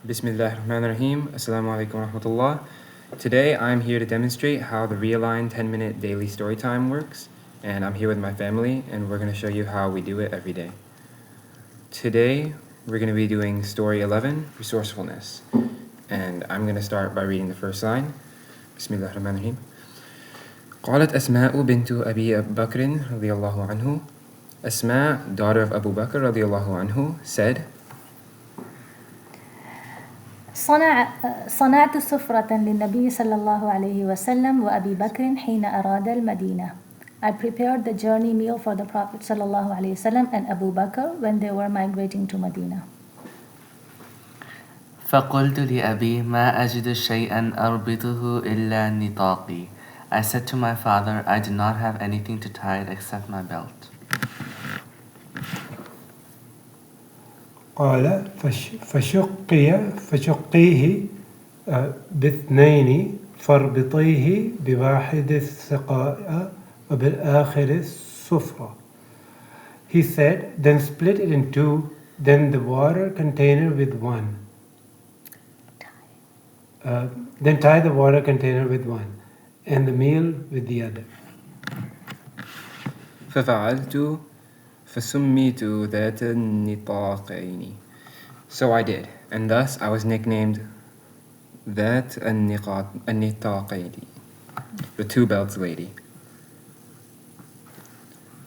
Bismillahirrahmanirrahim. Assalamu alaikum wa rahmatullah. Today I'm here to demonstrate how the ReAlign 10-minute daily story time works. And I'm here with my family and we're going to show you how we do it every day. Today we're going to be doing story 11, resourcefulness. And I'm going to start by reading the first line. Bismillahirrahmanirrahim. قالت أسماء بنت أبي بكر رضي الله عنه. Asma, daughter of Abu Bakr رضي الله عنه, said, صنعت سفرة للنبي صلى الله عليه وسلم وأبي بكر حين أراد المدينة. I prepared the journey meal for the Prophet صلى الله عليه وسلم and Abu Bakr when they were migrating to Medina. فقلت لأبي ما أجد شيئا أربطه إلا نطاقي. I said to my father, I do not have anything to tie it except my belt. قال فشقيه باثنين فاربطيه بواحد السقاء وبالآخر السفرة. He said, then split it in two, then the water container with one. Then tie the water container with one, and the meal with the other. ففعلت فسميت ذات النطاقين. So I did, and thus I was nicknamed ذات النطاقين, the two belts lady.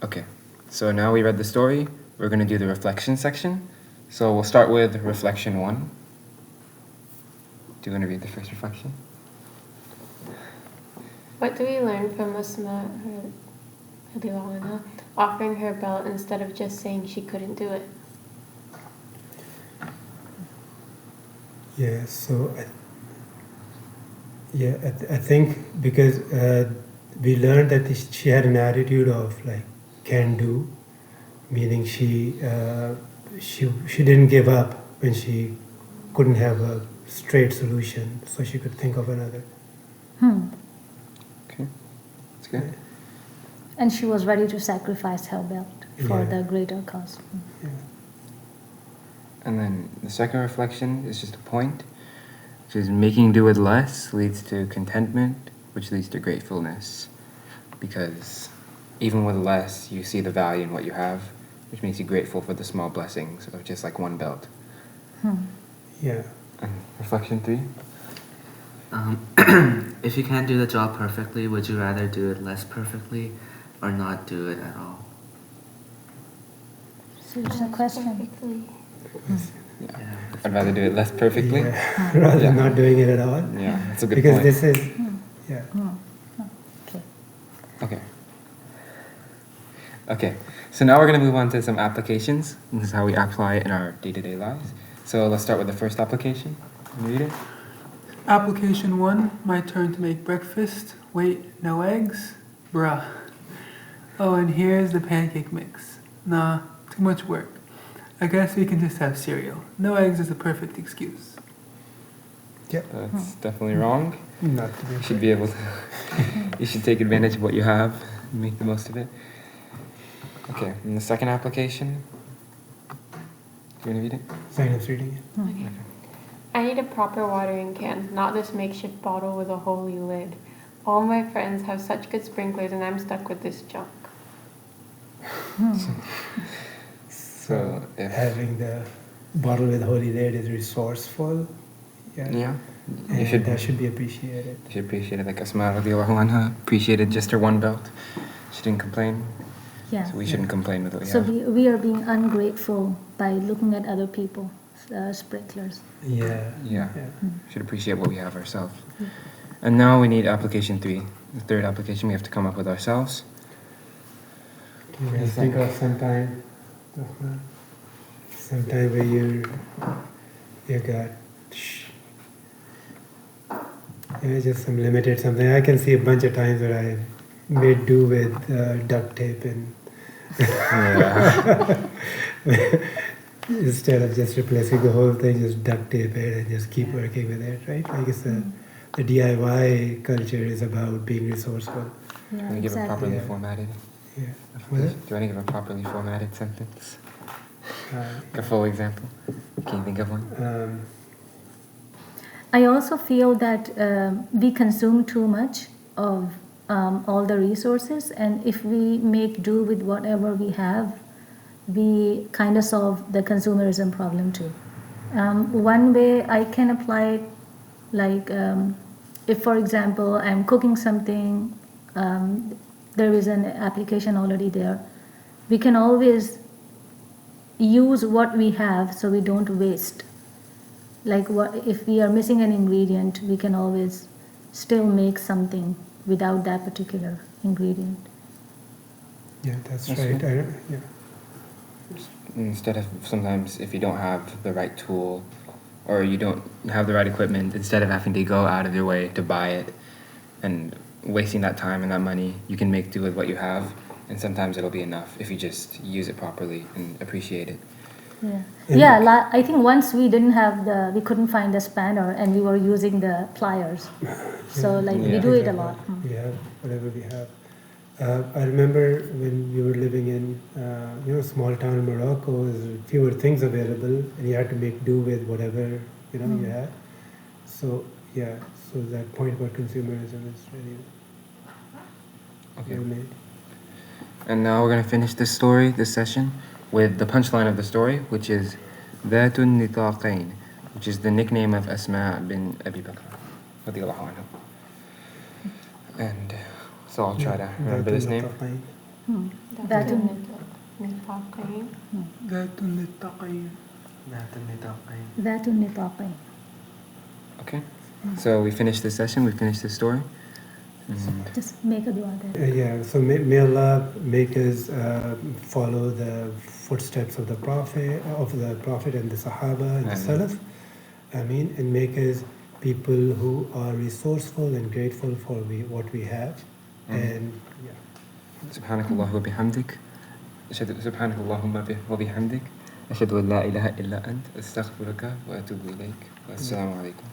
Okay, so now we read the story. We're going to do the reflection section. So we'll start with reflection 1. Do you want to read the first reflection? What do we learn from Asma offering her belt instead of just saying she couldn't do it? Yeah, so I think because we learned that she had an attitude of like can do, meaning she didn't give up when she couldn't have a straight solution, so she could think of another. Okay, that's good. And she was ready to sacrifice her belt for the greater cause. Yeah. And then the second reflection is just a point, which is making do with less leads to contentment, which leads to gratefulness. Because even with less, you see the value in what you have, which makes you grateful for the small blessings of just like one belt. Yeah. And reflection 3? If you can't do the job perfectly, would you rather do it less perfectly or not do it at all? So it's a question. Yeah. I'd rather do it less perfectly. Yeah. Rather than not doing it at all. Yeah, that's a good because point. This is, yeah. Okay. Okay, so now we're going to move on to some applications. This is how we apply it in our day-to-day lives. So let's start with the first application. Can you read it? Application 1, my turn to make breakfast. Wait, no eggs? Bruh. Oh, and here's the pancake mix. Nah, too much work. I guess we can just have cereal. No eggs is the perfect excuse. Yep. That's definitely wrong. Not to be You should be able to, you should take advantage of what you have and make the most of it. Okay, and the second application. Do you want to read it? Silence reading it. Okay. I need a proper watering can, not this makeshift bottle with a holey lid. All my friends have such good sprinklers and I'm stuck with this junk. So if having the bottle with holy lid is resourceful. yeah, And that should be appreciated. you should appreciate it. Like Asma radiallahu anha appreciated just her one belt. She didn't complain. Yeah. So we shouldn't complain with what we So have. we are being ungrateful by looking at other people's sprinklers. Yeah. Yeah. Should appreciate what we have ourselves. And now we need application 3. The third application we have to come up with ourselves. You guys think of sometime where you got just some limited something. I can see a bunch of times where I made do with duct tape and instead of just replacing the whole thing, just duct tape it and just keep working with it, right? Like it's the DIY culture is about being resourceful. Yeah, Can we give a exactly. properly Yeah. formatted? Yeah. Do you want to give a properly formatted sentence? Like a full example? Can you think of one? I also feel that we consume too much of all the resources, and if we make do with whatever we have, we kind of solve the consumerism problem too. One way I can apply, like if for example I'm cooking something, there is an application already there. We can always use what we have so we don't waste. Like what if we are missing an ingredient, we can always still make something without that particular ingredient. Yeah, that's That's right. right. Yeah. Instead of sometimes if you don't have the right tool or you don't have the right equipment, instead of having to go out of your way to buy it and wasting that time and that money, you can make do with what you have, and sometimes it'll be enough if you just use it properly and appreciate it. Yeah, And- yeah. I think once we we couldn't find a spanner, and we were using the pliers. So like we Yeah. do it a Exactly. lot. We have whatever we have. I remember when we were living in small town in Morocco, there fewer things available, and you had to make do with whatever you had. So yeah, so that point about consumerism is really well made. And now we're going to finish this story, this session, with the punchline of the story, which is ذات النطاقين, which is the nickname of Asma bin Abi Bakr radiyallahu anhu. And so I'll try to remember this name. That نطاقين. ذات النطاقين. ذات النطاقين. Okay. So we finished this session, we finished this story. And Just make a dua there. Yeah, so may Allah make us follow the footsteps of the Prophet and the Sahaba and the Ameen. Salaf. Ameen. And make us people who are resourceful and grateful for what we have. And yeah. سبحانك الله وبحمدك سبحانك اللهم وبحمدك أشهد أن لا إله إلا أنت أستغفرك وأتوب إليك والسلام عليكم.